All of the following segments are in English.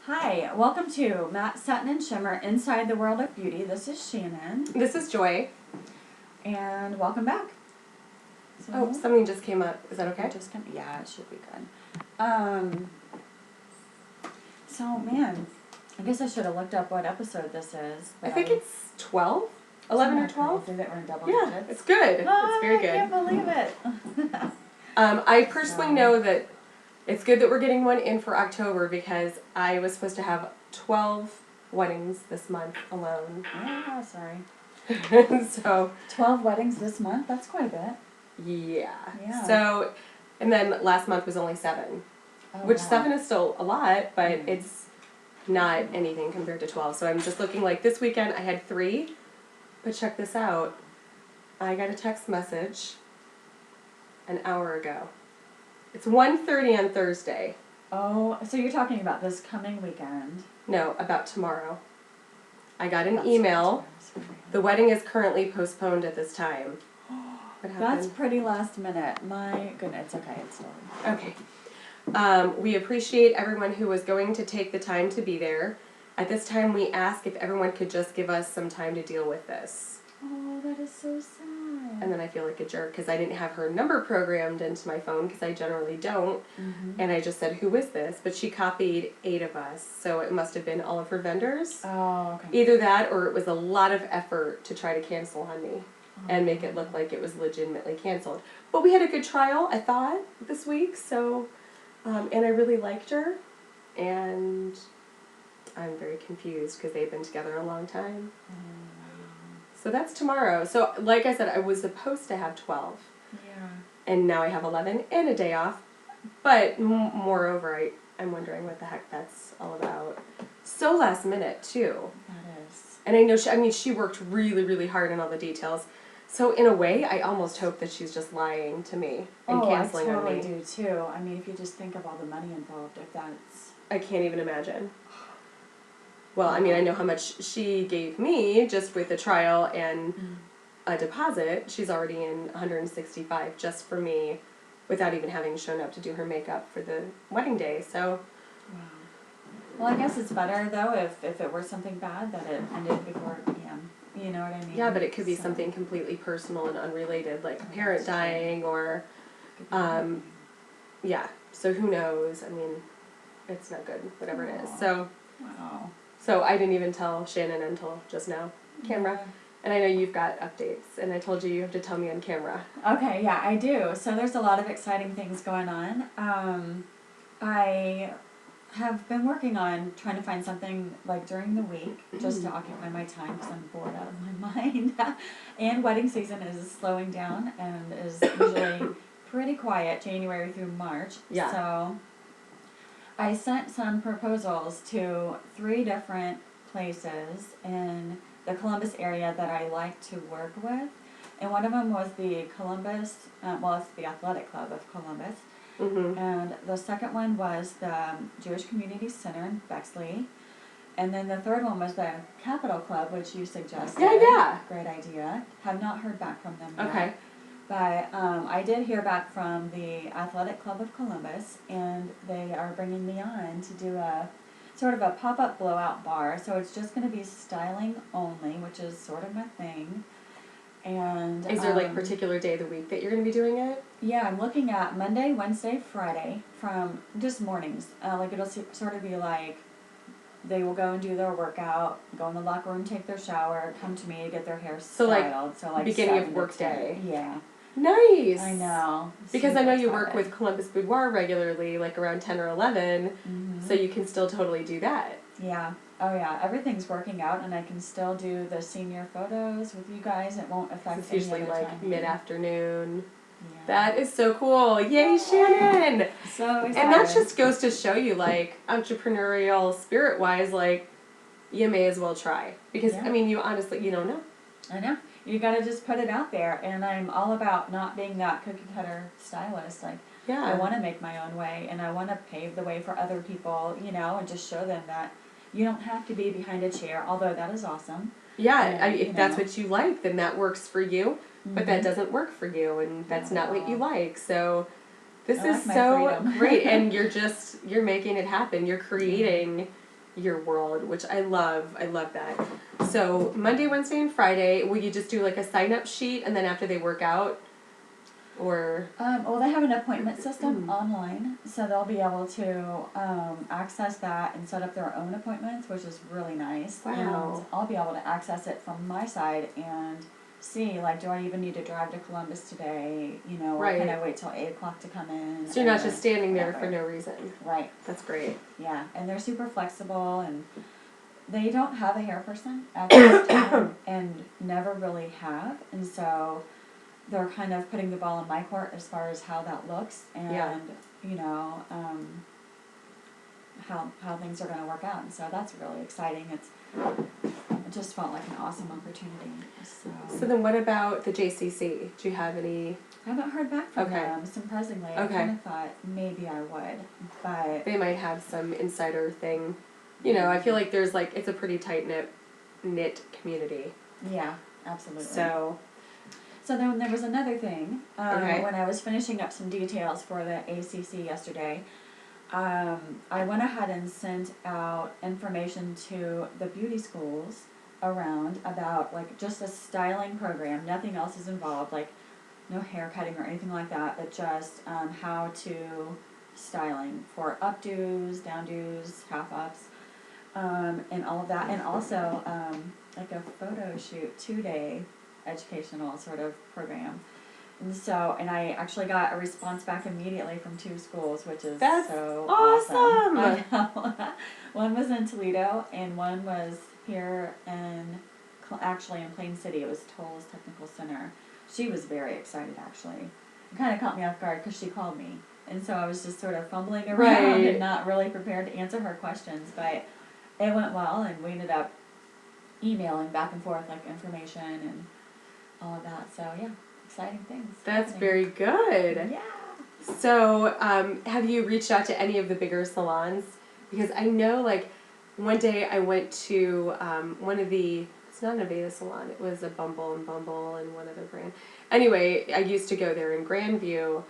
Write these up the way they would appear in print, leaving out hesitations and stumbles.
Hi, welcome to Satin and Shimmer Inside the World of Beauty. This is Shannon. This is Joy. And welcome back. So, something just came up. Is that okay? Yeah, it should be good. So, man, I guess I should have looked up what episode this is. I think it's 12? 11 or 12? That we're in double digits. digits. It's good. It's very good. I can't believe it. I personally know that it's good that we're getting one in for October because I was supposed to have 12 weddings this month alone. Oh, sorry. So 12 weddings this month? That's quite a bit. Yeah. So, and then last month was only 7. Which 7 is still a lot, but it's not anything compared to 12. So I'm just looking like this weekend I had 3, but check this out. I got a text message an hour ago. It's 1:30 on Thursday. Oh, so you're talking about this coming weekend? No, about tomorrow. I got an email. The wedding is currently postponed at this time. What happened? That's pretty last minute. My goodness, it's okay. It's still okay. We appreciate everyone who was going to take the time to be there. At this time, we ask if everyone could just give us some time to deal with this. Oh, that is so sad. And then I feel like a jerk because I didn't have her number programmed into my phone because I generally don't. Mm-hmm. And I just said, who is this? But she copied 8 of us, so it must have been all of her vendors. Oh, okay. Either that or it was a lot of effort to try to cancel on me and make it look like it was legitimately canceled. But we had a good trial, I thought, this week, so, and I really liked her, and I'm very confused because they've been together a long time. So that's tomorrow. So, like I said, I was supposed to have 12. Yeah. And now I have 11 and a day off. But moreover, I'm wondering what the heck that's all about. So last minute, too. That is. And I know, she worked really, really hard on all the details. So in a way, I almost hope that she's just lying to me and canceling on me. I totally do, too. I mean, if you just think of all the money involved, if that's... I can't even imagine. Well, I mean, I know how much she gave me just with the trial and a deposit. She's already in $165 just for me without even having shown up to do her makeup for the wedding day. So, wow. Well, I guess it's better, though, if it were something bad, that it ended before it began. You know what I mean? Yeah, but it could be something completely personal and unrelated, like a parent dying or, yeah. So who knows? I mean, it's not good, whatever it is. So, wow. So I didn't even tell Shannon until just now, camera. Yeah. And I know you've got updates, and I told you have to tell me on camera. Okay, yeah, I do. So there's a lot of exciting things going on. I have been working on trying to find something like during the week just to occupy my time because I'm bored out of my mind. And wedding season is slowing down and is usually pretty quiet January through March. Yeah. So I sent some proposals to 3 different places in the Columbus area that I like to work with. And one of them was the Columbus, it's the Athletic Club of Columbus. Mm-hmm. And the second one was the Jewish Community Center in Bexley. And then the third one was the Capitol Club, which you suggested. Yeah. Great idea. Have not heard back from them yet. Okay. But I did hear back from the Athletic Club of Columbus, and they are bringing me on to do a sort of a pop-up blowout bar. So it's just going to be styling only, which is sort of my thing. And is there like a particular day of the week that you're going to be doing it? Yeah, I'm looking at Monday, Wednesday, Friday from just mornings. Like it'll sort of be like they will go and do their workout, go in the locker room, take their shower, come to me to get their hair styled. So like beginning of work day. Yeah. Nice. I know. Because I know you work with Columbus Boudoir regularly, like around 10 or 11, so you can still totally do that. Yeah. Oh, yeah. Everything's working out, and I can still do the senior photos with you guys. It won't affect It's usually like mid-afternoon. Yeah. That is so cool. Yay, Shannon! So excited. And that just goes to show you, like, entrepreneurial spirit-wise, like, you may as well try. Because, I mean, you honestly, you don't know. I know. You got to just put it out there. And I'm all about not being that cookie-cutter stylist. Like, I want to make my own way, and I want to pave the way for other people, you know, and just show them that you don't have to be behind a chair, although that is awesome. Yeah, if that's what you like, then that works for you. But that doesn't work for you, and that's not what you like. So this is so great, and you're making it happen. You're creating your world, which I love. I love that. So Monday, Wednesday, and Friday, will you just do like a sign-up sheet, and then after they work out, or? Well, they have an appointment system online, so they'll be able to access that and set up their own appointments, which is really nice. Wow. And I'll be able to access it from my side and see, like, do I even need to drive to Columbus today? You know, or can I wait till 8 o'clock to come in? So you're not just standing there for no reason. Right. That's great. Yeah, and they're super flexible, and they don't have a hair person at this time, and never really have, and so they're kind of putting the ball in my court as far as how that looks, and you know, how things are going to work out, and so that's really exciting. It just felt like an awesome opportunity. So then what about the JCC? Do you have any? I haven't heard back from them, surprisingly. I kind of thought maybe I would, but they might have some insider thing. You know, I feel like there's like, it's a pretty tight-knit community. Yeah, absolutely. So then there was another thing. When I was finishing up some details for the ACC yesterday, I went ahead and sent out information to the beauty schools around about like just a styling program. Nothing else is involved, like no hair cutting or anything like that, but just how to styling for updos, downdos, half ups, and all of that, and also like a photo shoot 2-day educational sort of program. And so, and I actually got a response back immediately from 2 schools, which is so awesome. I know. One was in Toledo, and one was here in, actually in Plain City. It was Toll's Technical Center. She was very excited, actually. It kind of caught me off guard because she called me. And so I was just sort of fumbling around and not really prepared to answer her questions. But it went well, and we ended up emailing back and forth, like, information and all of that. So, yeah, exciting things. That's very good. Yeah. So, have you reached out to any of the bigger salons? Because I know, like, one day I went to one of the, it's not an Aveda salon, it was a Bumble and one other brand. Anyway, I used to go there in Grandview,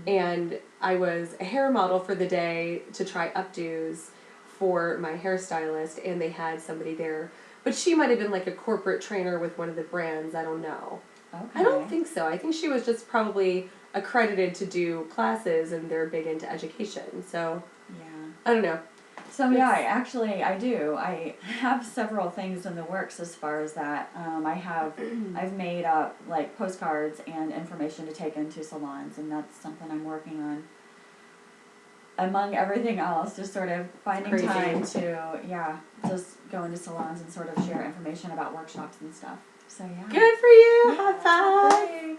and I was a hair model for the day to try updos for my hairstylist, and they had somebody there. But she might have been like a corporate trainer with one of the brands, I don't know. Okay. I don't think so. I think she was just probably accredited to do classes, and they're big into education. So, yeah. I don't know. So yeah, I do. I have several things in the works as far as that. I've made up like postcards and information to take into salons, and that's something I'm working on. Among everything else, just sort of finding time to, just go into salons and sort of share information about workshops and stuff. So yeah. Good for you. Yeah, High five.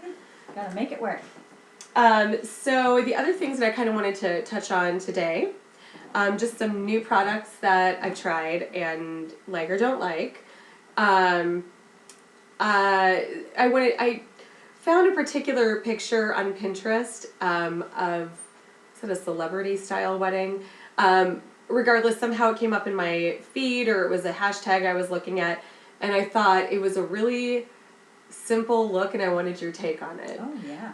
Gotta make it work. So the other things that I kind of wanted to touch on today, just some new products that I've tried and like or don't like. I found a particular picture on Pinterest of a celebrity style wedding. Regardless, somehow it came up in my feed, or it was a hashtag I was looking at, and I thought it was a really simple look, and I wanted your take on it. Oh yeah.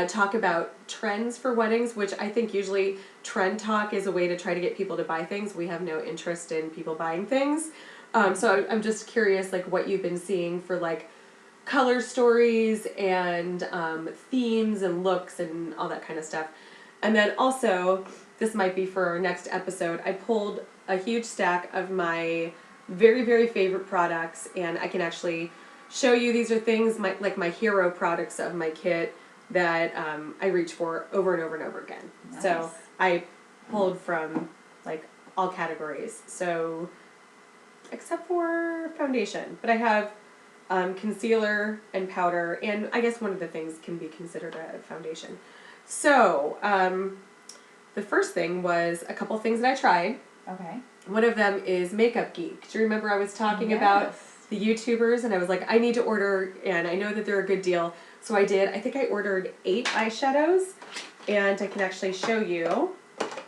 Talk about trends for weddings, which I think usually trend talk is a way to try to get people to buy things. We have no interest in people buying things. So I'm just curious, like, what you've been seeing for, like, color stories and themes and looks and all that kind of stuff. And then also, this might be for our next episode, I pulled a huge stack of my very, very favorite products, and I can actually show you. These are things, my hero products of my kit that I reach for over and over and over again. Nice. So I pulled from, like, all categories. So, except for foundation. But I have concealer and powder, and I guess one of the things can be considered a foundation. So, the first thing was a couple things that I tried. Okay. One of them is Makeup Geek. Do you remember I was talking about the YouTubers, and I was like, I need to order, and I know that they're a good deal. So I did. I think I ordered 8 eyeshadows, and I can actually show you.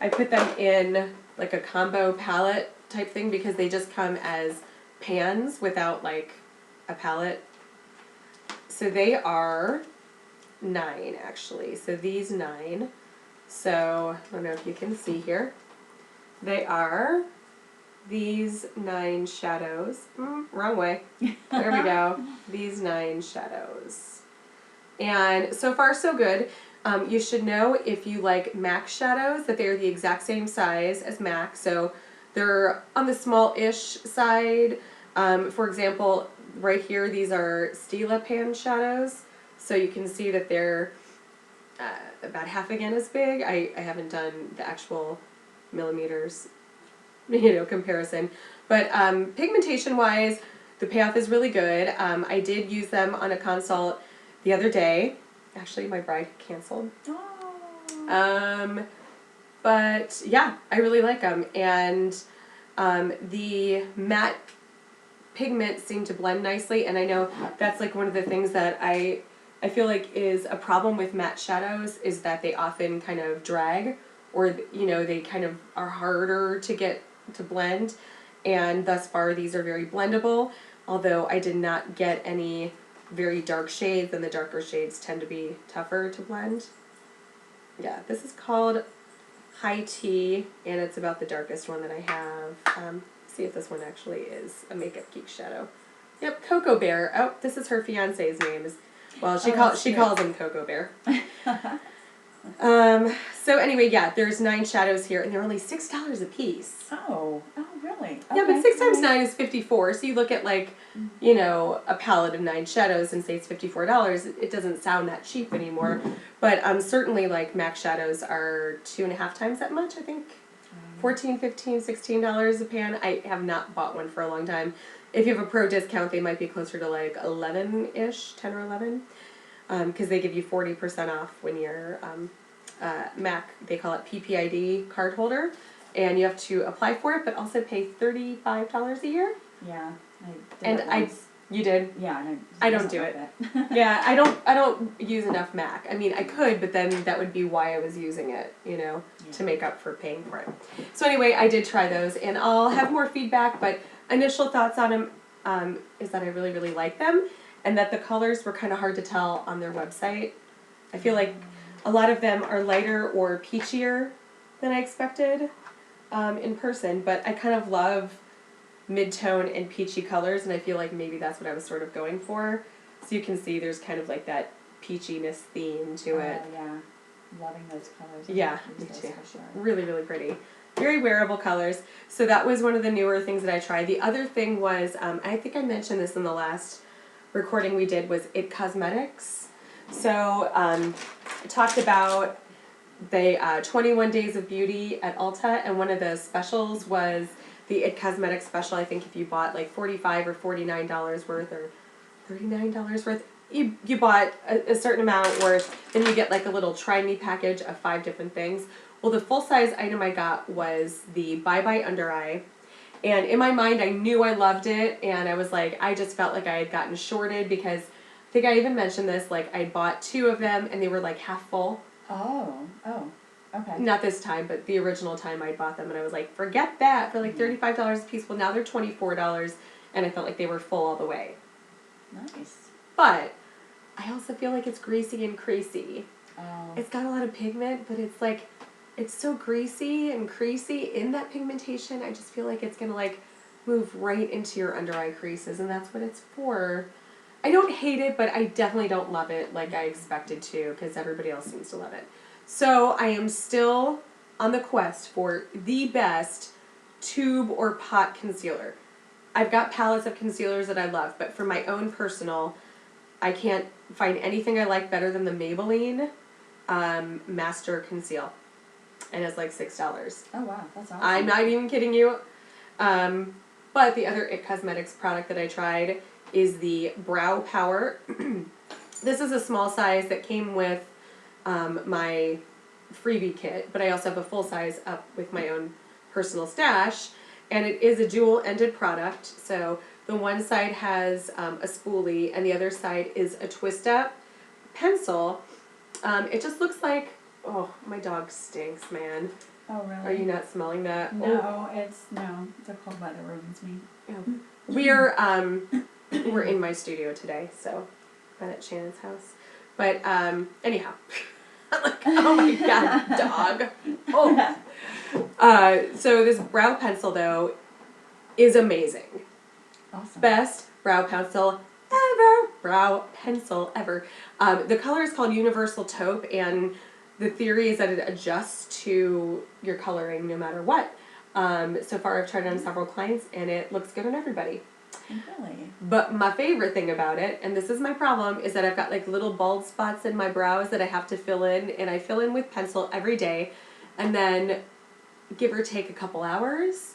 I put them in like a combo palette type thing because they just come as pans without like a palette. So they are 9 actually. So these 9. So I don't know if you can see here. They are these 9 shadows. Wrong way. There we go. These 9 shadows. And so far so good. You should know if you like MAC shadows that they're the exact same size as MAC. So they're on the small-ish side. For example, right here, these are Stila pan shadows. So you can see that they're about half again as big. I haven't done the actual millimeters, comparison. But pigmentation-wise, the payoff is really good. I did use them on a consult the other day. Actually, my bride canceled. Oh. But yeah, I really like them. And the matte pigment seemed to blend nicely. And I know that's like one of the things that I feel like is a problem with matte shadows is that they often kind of drag, or they kind of are harder to get to blend. And thus far, these are very blendable. Although I did not get any very dark shades, and the darker shades tend to be tougher to blend. Yeah, this is called High Tea, and it's about the darkest one that I have. See if this one actually is a Makeup Geek shadow. Yep, Cocoa Bear. Oh, this is her fiance's name. Well, she calls him Cocoa Bear. So anyway, yeah, there's 9 shadows here, and they're only $6 a piece. Oh, really? Yeah, but 6 times 9 is 54. So you look at like, a palette of 9 shadows and say it's $54. It doesn't sound that cheap anymore. But certainly like MAC shadows are 2.5 times that much. I think $14, $15, $16 a pan. I have not bought one for a long time. If you have a pro discount, they might be closer to like 11-ish, 10 or 11, because they give you 40% off when you're MAC. They call it PPID card holder. And you have to apply for it, but also pay $35 a year. Yeah, I did. You did? Yeah, I don't do it. Yeah, I don't use enough MAC. I mean, I could, but then that would be why I was using it, to make up for paying for it. So anyway, I did try those, and I'll have more feedback, but initial thoughts on them is that I really, really like them, and that the colors were kind of hard to tell on their website. I feel like a lot of them are lighter or peachier than I expected in person, but I kind of love mid-tone and peachy colors, and I feel like maybe that's what I was sort of going for. So you can see there's kind of like that peachiness theme to it. Oh, yeah. Loving those colors. Yeah, me too. For sure. Really, really pretty. Very wearable colors. So that was one of the newer things that I tried. The other thing was, I think I mentioned this in the last recording we did, was It Cosmetics. So I talked about the 21 Days of Beauty at Ulta, and one of the specials was the It Cosmetics special. I think if you bought like $45 or $49 worth, or $39 worth, you bought a certain amount worth, then you get like a little try me package of 5 different things. Well, the full size item I got was the Bye Bye Under Eye. And in my mind, I knew I loved it, and I was like, I just felt like I had gotten shorted, because I think I even mentioned this, like I bought 2 of them and they were like half full. Oh, okay. Not this time, but the original time I bought them, and I was like, forget that, for like $35 a piece. Well, now they're $24, and I felt like they were full all the way. Nice. But I also feel like it's greasy and creasy. Oh. It's got a lot of pigment, but it's like, it's so greasy and creasy in that pigmentation. I just feel like it's going to like move right into your under eye creases, and that's what it's for. I don't hate it, but I definitely don't love it like I expected to, because everybody else seems to love it. So I am still on the quest for the best tube or pot concealer. I've got palettes of concealers that I love, but for my own personal, I can't find anything I like better than the Maybelline Master Conceal. And it's like $6. Oh, wow. That's awesome. I'm not even kidding you. But the other It Cosmetics product that I tried is the Brow Power. This is a small size that came with my freebie kit, but I also have a full size up with my own personal stash, and it is a dual-ended product. So the one side has a spoolie, and the other side is a twist-up pencil. It just looks like, oh, my dog stinks, man. Oh, really? Are you not smelling that? No, it's the cold weather ruins me. Oh. We're in my studio today, so I'm at Shannon's house. But anyhow, I'm like, oh my god, dog. Oh. So this brow pencil, though, is amazing. Awesome. Best brow pencil ever. Brow pencil ever. The color is called Universal Taupe, and the theory is that it adjusts to your coloring no matter what. So far I've tried it on several clients, and it looks good on everybody. Really? But my favorite thing about it, and this is my problem, is that I've got like little bald spots in my brows that I have to fill in, and I fill in with pencil every day, and then give or take a couple hours,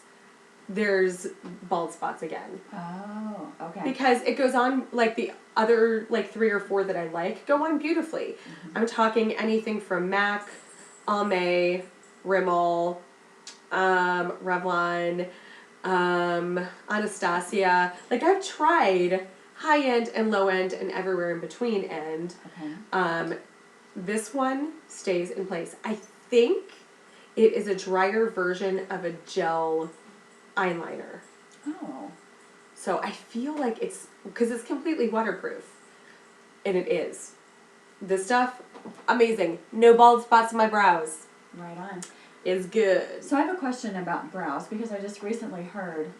there's bald spots again. Oh, okay. Because it goes on, like the other like 3 or 4 that I like go on beautifully. I'm talking anything from MAC, Almay, Rimmel, Revlon, Anastasia. Like I've tried high end and low end and everywhere in between end. Okay. This one stays in place. I think it is a drier version of a gel eyeliner. Oh. So I feel like it's, because it's completely waterproof. And it is. This stuff, amazing. No bald spots in my brows. Right on. Is good. So I have a question about brows, because I just recently heard,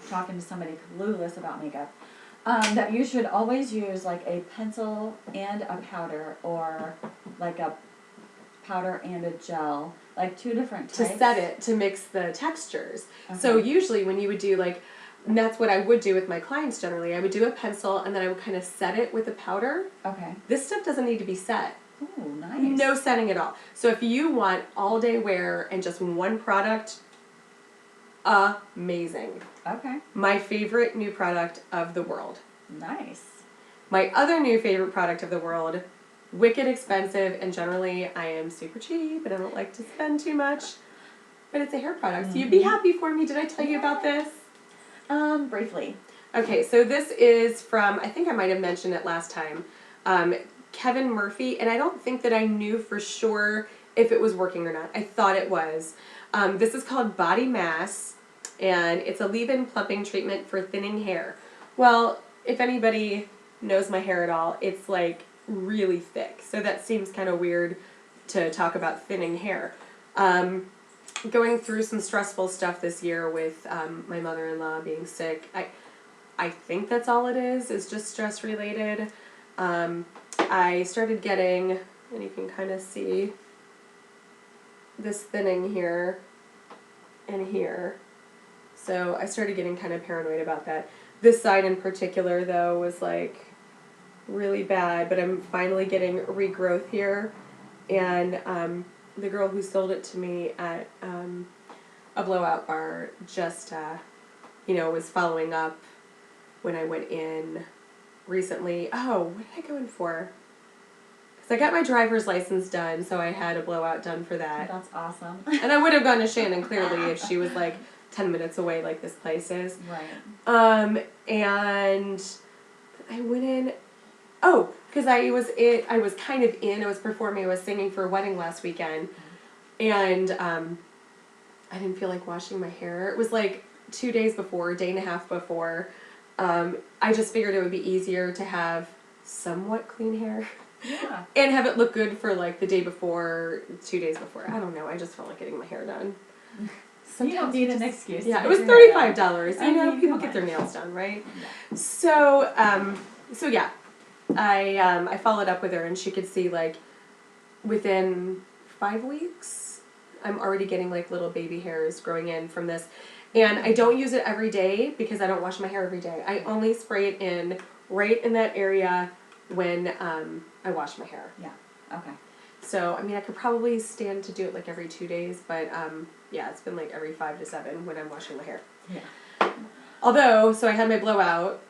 talking to somebody clueless about makeup, that you should always use like a pencil and a powder, or like a powder and a gel, like 2 different types. To set it, to mix the textures. Okay. So usually when you would do like, and that's what I would do with my clients generally. I would do a pencil and then I would kind of set it with a powder. Okay. This stuff doesn't need to be set. Oh, nice. No setting at all. So if you want all day wear and just one product, amazing. Okay. My favorite new product of the world. Nice. My other new favorite product of the world, wicked expensive, and generally I am super cheap and I don't like to spend too much, but it's a hair product. So you'd be happy for me. Did I tell you about this? Briefly. Okay, so this is from, I think I might have mentioned it last time, Kevin Murphy, and I don't think that I knew for sure if it was working or not. I thought it was. This is called Body Mass, and it's a leave-in plumping treatment for thinning hair. Well, if anybody knows my hair at all, it's like really thick, so that seems kind of weird to talk about thinning hair. Going through some stressful stuff this year with my mother-in-law being sick. I think that's all it is just stress related. I started getting, and you can kind of see this thinning here and here. So I started getting kind of paranoid about that. This side in particular, though, was like really bad, but I'm finally getting regrowth here. And the girl who sold it to me at a blowout bar just, was following up when I went in recently. Oh, what did I go in for? Because I got my driver's license done, so I had a blowout done for that. That's awesome. And I would have gone to Shannon, clearly, if she was like 10 minutes away like this place is. Right. And I went in, because I was performing, I was singing for a wedding last weekend, and I didn't feel like washing my hair. It was like 2 days before, a day and a half before. I just figured it would be easier to have somewhat clean hair. Yeah. And have it look good for like the day before, 2 days before. I don't know, I just felt like getting my hair done. You don't need an excuse. Yeah, to it was get your hair done. $35. People get their nails done, right? Yeah. So yeah, I followed up with her, and she could see like within 5 weeks, I'm already getting like little baby hairs growing in from this. And I don't use it every day because I don't wash my hair every day. I only spray it in right in that area when I wash my hair. Yeah. Okay. So, I could probably stand to do it like every 2 days, but yeah, it's been like every 5 to 7 when I'm washing my hair. Yeah. Although, so I had my blowout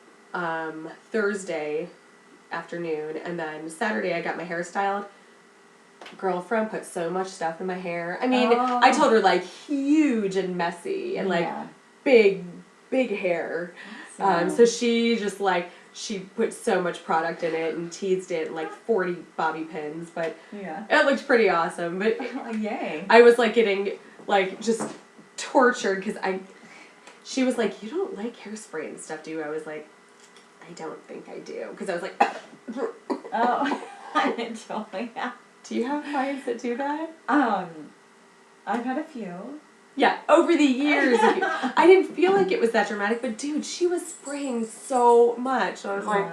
Thursday afternoon, and then Saturday I got my hair styled. Girlfriend put so much stuff in my hair. I told her like huge and messy and like big hair. So she just like, she put so much product in it and teased it and like 40 bobby pins, but it looked pretty awesome. But yay. I was like getting like just tortured because she was like, you don't like hairspray and stuff, do you? I was like, I don't think I do. Because I was like, oh, I totally have. Do you have clients that do that? I've had a few. Yeah, over the years. I didn't feel like it was that dramatic, but dude, she was spraying so much. I was like,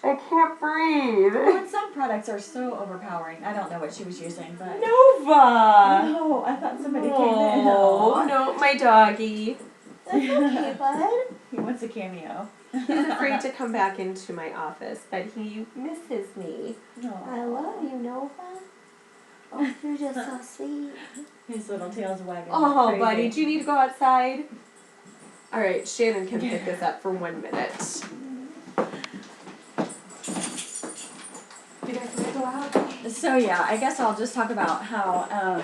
I can't breathe. Well, and some products are so overpowering. I don't know what she was using, but... Nova! No, I thought somebody came in. Oh, no, my doggy. That's okay, bud. He wants a cameo. He's afraid to come back into my office, but he misses me. No. I love you, Nova. Oh, you're just so sweet. His little tail's wagging. Oh, crazy. buddy, do you need to go outside? All right, Shannon can pick this up for 1 minute. You guys want to go out? So yeah, I guess I'll just talk about how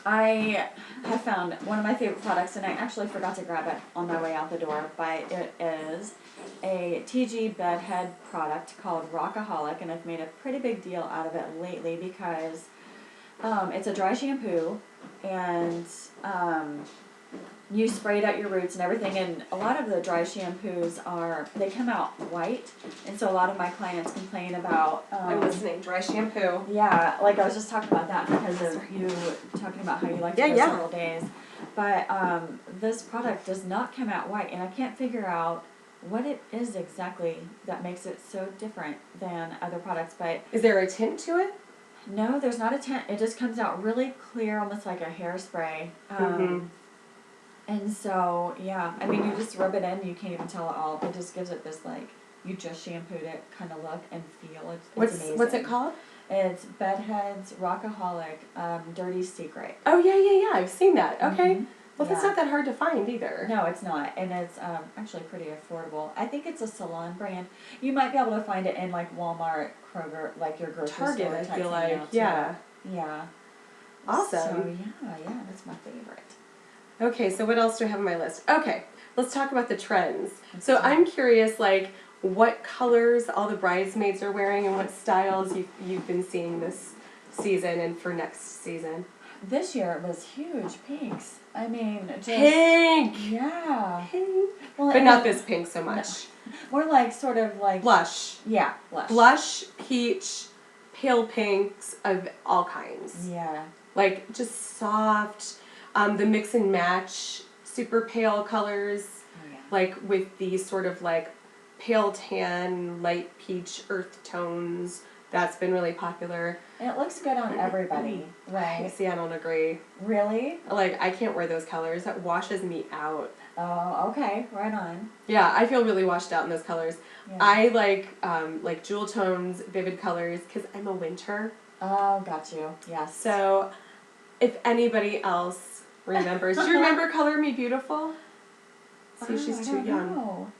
I have found one of my favorite products, and I actually forgot to grab it on my way out the door, but it is a TG bedhead product called Rockaholic, and I've made a pretty big deal out of it lately because it's a dry shampoo, and you sprayed out your roots and everything, and a lot of the dry shampoos they come out white, and so a lot of my clients complain about I'm listening. Dry shampoo. yeah, like I was just talking about that because of you talking about how you like to go several days, but this product does not come out white, and I can't figure out what it is exactly that makes it so different than other products. But Is there a tint to it? no, there's not a tint. It just comes out really clear, almost like a hairspray. And so, yeah, I mean, you just rub it in, you can't even tell at all. It just gives it this, like, you just shampooed it kind of look and feel. It's amazing. What's it called? It's Bedhead's Rockaholic Dirty Secret. Oh, yeah. I've seen that. Okay. Well, that's Yeah. not that hard to find either. No, it's not. And it's actually pretty affordable. I think it's a salon brand. You might be able to find it in, like, Walmart, Kroger, like your grocery Target, store I type feel thing like. now, too. Yeah. Yeah. Awesome. So, yeah, that's my favorite. Okay, so what else do I have on my list? Okay, let's talk about the trends. So I'm curious, like, what colors all the bridesmaids are wearing and what styles you've been seeing this season and for next season. This year it was huge pinks. I mean, just... Pink! Yeah. Pink. Well, But not this pink so much. We're like, sort of like... Blush. Yeah, blush. Blush, peach, pale pinks of all kinds. Yeah. Like, just soft, the mix and match, super pale colors. Oh, yeah. Like with these sort of like pale tan, light peach, earth tones. That's been really popular. And it looks good on everybody, right? See, I don't agree. Really? Like, I can't wear those colors. That washes me out. Oh, okay. Right on. Yeah, I feel really washed out in those colors. Yeah. I like jewel tones, vivid colors, because I'm a winter. Oh, got you. Yes. So, if anybody else remembers, do you remember Color Me Beautiful? See, she's too young. Know.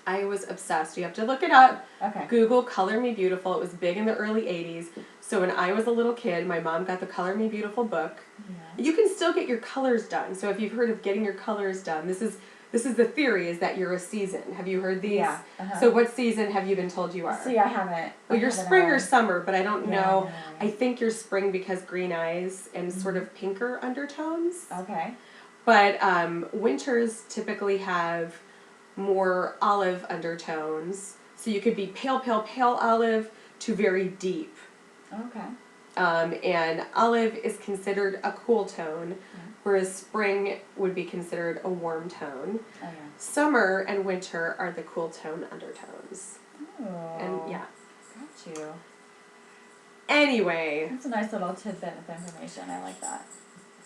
I was obsessed. You have to look it up. Okay. Google Color Me Beautiful. It was big in the early 80s. So when I was a little kid, my mom got the Color Me Beautiful book. Yeah. You can still get your colors done. So if you've heard of getting your colors done, this is the theory, is that you're a season. Have you heard these? Yeah. Uh-huh. So what season have you been told you are? See, I haven't. Well, you're spring or summer, but I don't Yeah, know. no. I think you're spring because green eyes and sort of pinker undertones. Okay. But winters typically have more olive undertones. So you could be pale, pale, pale olive to very deep. Okay. And olive is considered a cool tone, whereas spring would be considered a warm tone. Oh, yeah. Summer and winter are the cool tone undertones. Oh. And yeah. Got you. Anyway. That's a nice little tidbit of information. I like that.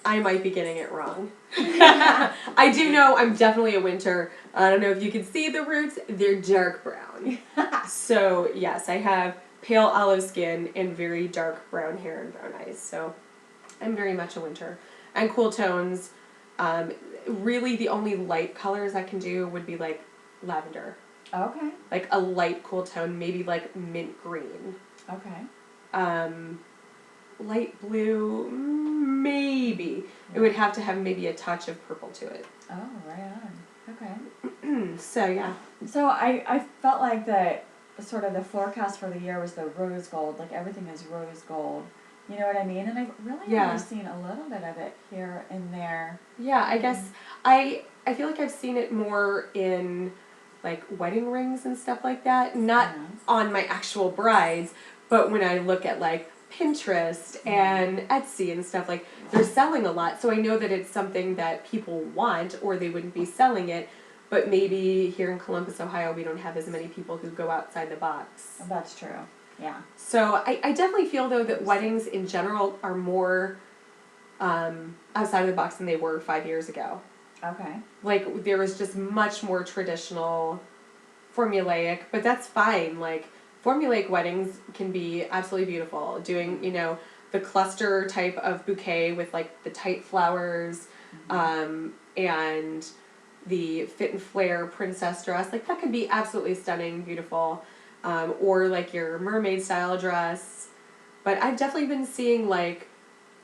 I might be getting it wrong. I do know I'm definitely a winter. I don't know if you can see the roots. They're dark brown. So, yes, I have pale olive skin and very dark brown hair and brown eyes. So, I'm very much a winter. And cool tones. Really, the only light colors I can do would be like lavender. Okay. Like a light cool tone, maybe like mint green. Okay. Light blue, maybe. It would have to have maybe a touch of purple to it. Oh, right on. Okay. So, yeah. So I felt like that sort of the forecast for the year was the rose gold, like everything is rose gold. You know what I mean? And I've really only seen a little bit of it here and there. Yeah, I guess I feel like I've seen it more in like wedding rings and stuff like that. Not on my actual brides, but when I look at like Pinterest and Etsy and stuff, like they're selling a lot. So I know that it's something that people want, or they wouldn't be selling it. But maybe here in Columbus, Ohio, we don't have as many people who go outside the box. That's true. Yeah. So I definitely feel, though, that weddings in general are more outside of the box than they were 5 years ago. Okay. Like, there was just much more traditional, formulaic, but that's fine. Like, formulaic weddings can be absolutely beautiful. Doing, you know, the cluster type of bouquet with, like, the tight flowers, and the fit and flare princess dress, like, that can be absolutely stunning, beautiful. Or, like, your mermaid style dress. But I've definitely been seeing, like,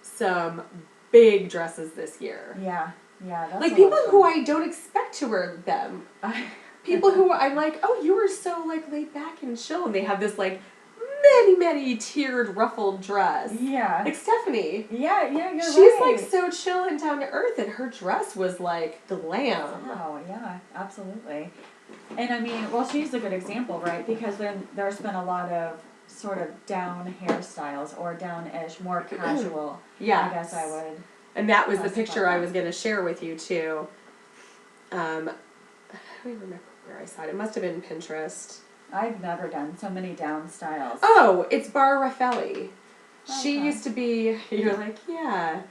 some big dresses this year. Yeah. Yeah. That's like, people who I don't expect to wear them. People who I'm like, oh, you were so, like, laid back and chill. And they have this, like, many tiered ruffled dress. Yeah. Like Stephanie. Yeah, you're She's right. like so chill and down to earth, and her dress was like glam. Oh, yeah, absolutely. And I mean, well, she's a good example, right? Because then there's been a lot of sort of down hairstyles or down-ish, more casual. Yeah. I guess I would. And that was the classify picture I that. was going to share with you too. I don't even remember where I saw it. It must have been Pinterest. I've never done so many down styles. Oh, it's Bar Raffaelli. She Okay. used to be, you're like, yeah.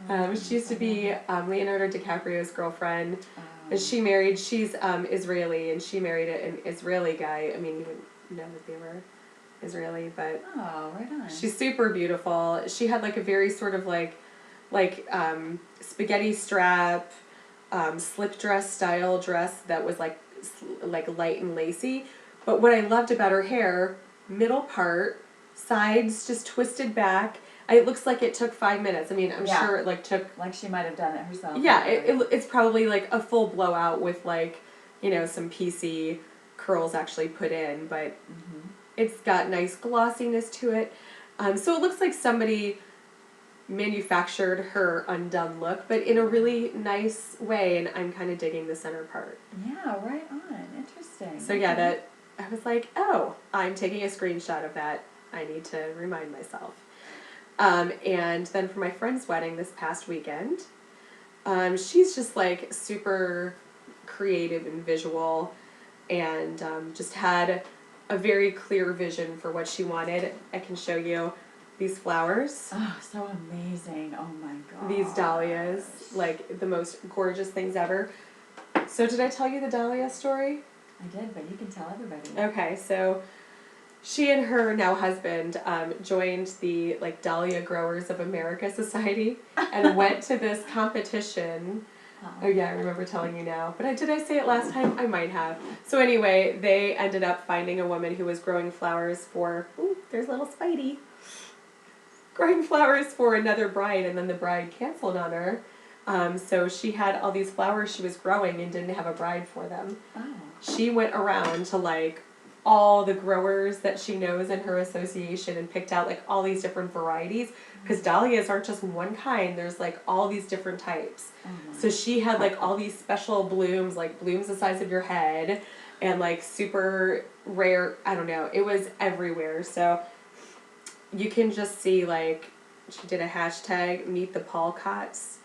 No, She used to be Leonardo DiCaprio's girlfriend. um, She married, she's Israeli, and she married an Israeli guy. I mean, you wouldn't know that they were Israeli, but oh, right on. she's super beautiful. She had like a very sort of like spaghetti strap, slip dress style dress that was like light and lacy. But what I loved about her hair, middle part, sides just twisted back. It looks like it took 5 minutes. I mean, I'm Yeah. sure it like took. Like she might have done it herself. Yeah, it's probably like a full blowout with like, you know, some PC curls actually put in, but it's got nice glossiness to it. So it looks like somebody manufactured her undone look, but in a really nice way, and I'm kind of digging the center part. Yeah, right on. Interesting. So yeah, that I was like, oh, I'm taking a screenshot of that. I need to remind myself. And then for my friend's wedding this past weekend, she's just like super creative and visual, and just had a very clear vision for what she wanted. I can show you these flowers. Oh, so amazing. Oh my god. These dahlias, like the most gorgeous things ever. So did I tell you the dahlia story? I did, but you can tell everybody. Okay, so she and her now husband joined the like Dahlia Growers of America Society and went to this competition. Oh yeah, I remember telling you now. But did I say it last time? I might have. So anyway, they ended up finding a woman who was growing flowers for, ooh, there's little Spidey. Growing flowers for another bride, and then the bride canceled on her. So she had all these flowers she was growing and didn't have a bride for them. Oh. She went around to like all the growers that she knows in her association and picked out like all these different varieties, because dahlias aren't just one kind, there's like all these different types. So she had like all these special blooms, like blooms the size of your head, and like super rare, I don't know, it was everywhere. So you can just see like she did a hashtag meet the Paulcotts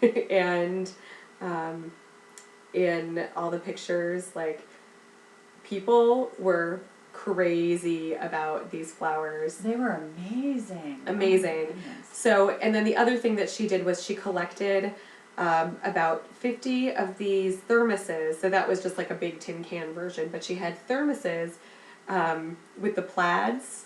and in all the pictures, like, people were crazy about these flowers. They were amazing. Amazing. Oh my goodness. So, and then the other thing that she did was she collected about 50 of these thermoses. So that was just like a big tin can version, but she had thermoses with the plaids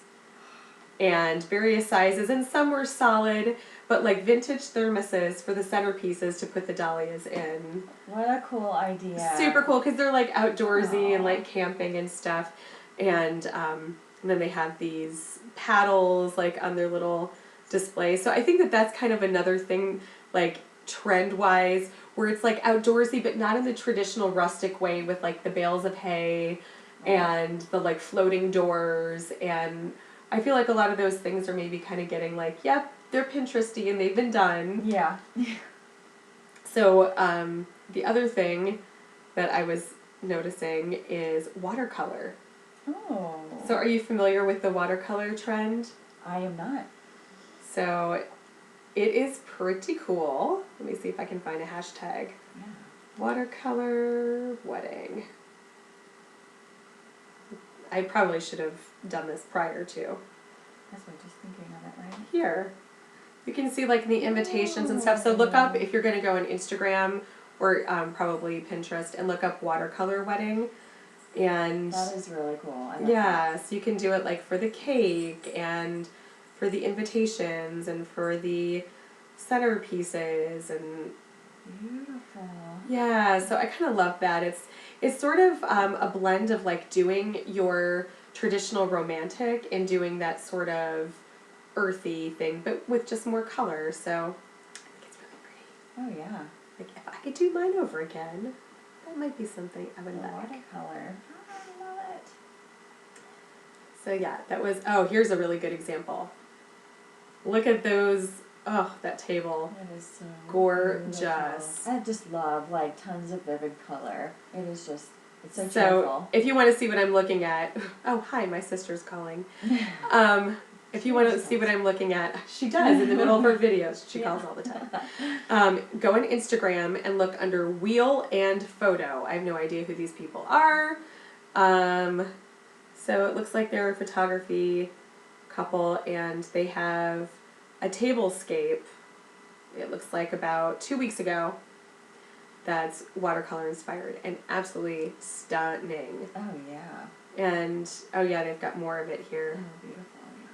and various sizes, and some were solid, but like vintage thermoses for the centerpieces to put the dahlias in. What a cool idea. Super cool, because they're like outdoorsy and like camping and stuff. And then they have these paddles like on their little display. So I think that that's kind of another thing, like trend-wise, where it's like outdoorsy, but not in the traditional rustic way with like the bales of hay and the like floating doors. And I feel like a lot of those things are maybe kind of getting like, yep, they're Pinteresty and they've been done. Yeah. So the other thing that I was noticing is watercolor. Oh. So are you familiar with the watercolor trend? I am not. So it is pretty cool. Let me see if I can find a hashtag. Yeah. Watercolor wedding. I probably should have done this prior to. That's what just thinking of it, right? Here. You can see like the invitations and stuff. So look up, if you're going to go on Instagram or probably Pinterest, and look up watercolor wedding. And that is really cool. I love yeah, so you can do it like for the cake and for the invitations and for the centerpieces and beautiful. yeah, so I kind of love that. It's sort of a blend of like doing your traditional romantic and doing that sort of earthy thing, but with just more color. So I think it's really pretty. Oh yeah. Like if I could do mine over again, that might be something I would like. Watercolor. Oh, I love it. So yeah, that was, oh, here's a really good example. Look at those, oh, that table. It is so gorgeous. beautiful. I just love like tons of vivid color. It is just, it's so So cheerful. if you want to see what I'm looking at, oh, hi, my sister's calling. If you want to see what I'm looking at, she does in the middle of her videos. She calls all the time. Go on Instagram and look under Wheel and Photo. I have no idea who these people are. So it looks like they're a photography couple, and they have a tablescape. It looks like about 2 weeks ago. That's watercolor inspired and absolutely stunning. Oh yeah. And oh yeah, they've got more of it here. Oh, beautiful. Yeah.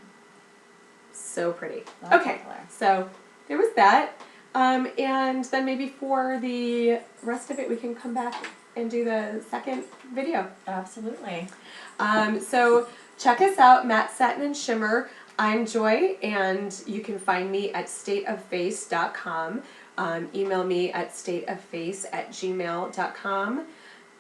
So pretty. Love Okay, color. so there was that. And then maybe for the rest of it, we can come back and do the second video. Absolutely. So check us out, Satin and Shimmer. I'm Joy, and you can find me at stateofface.com. Email me at stateofface@gmail.com.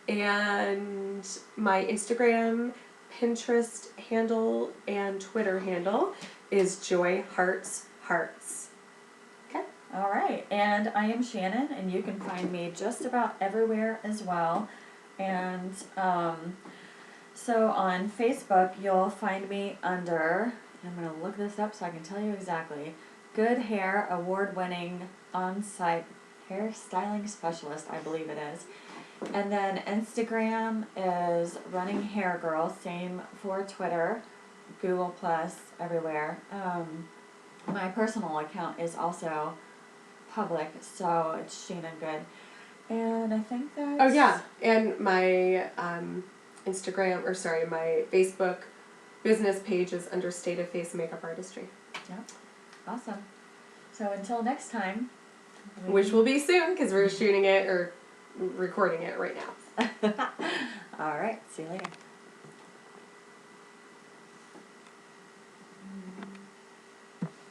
And my Instagram, Pinterest handle, and Twitter handle is Joy Hearts Hearts. Okay? All right. And I am Shannon, and you can find me just about everywhere as well. And so on Facebook, you'll find me under, I'm going to look this up so I can tell you exactly, GoodeHair, award-winning Onsite hairstyling specialist, I believe it is. And then Instagram is Running Hair Girl, same for Twitter, Google Plus, everywhere. My personal account is also public, so it's Shannon Goode. And I think that's... Oh yeah, and my Instagram, or sorry, my Facebook business page is under State of Face Makeup Artistry. Yep. Awesome. So until next time. Which will be soon, because we're shooting it, or recording it right now. All right. See you later.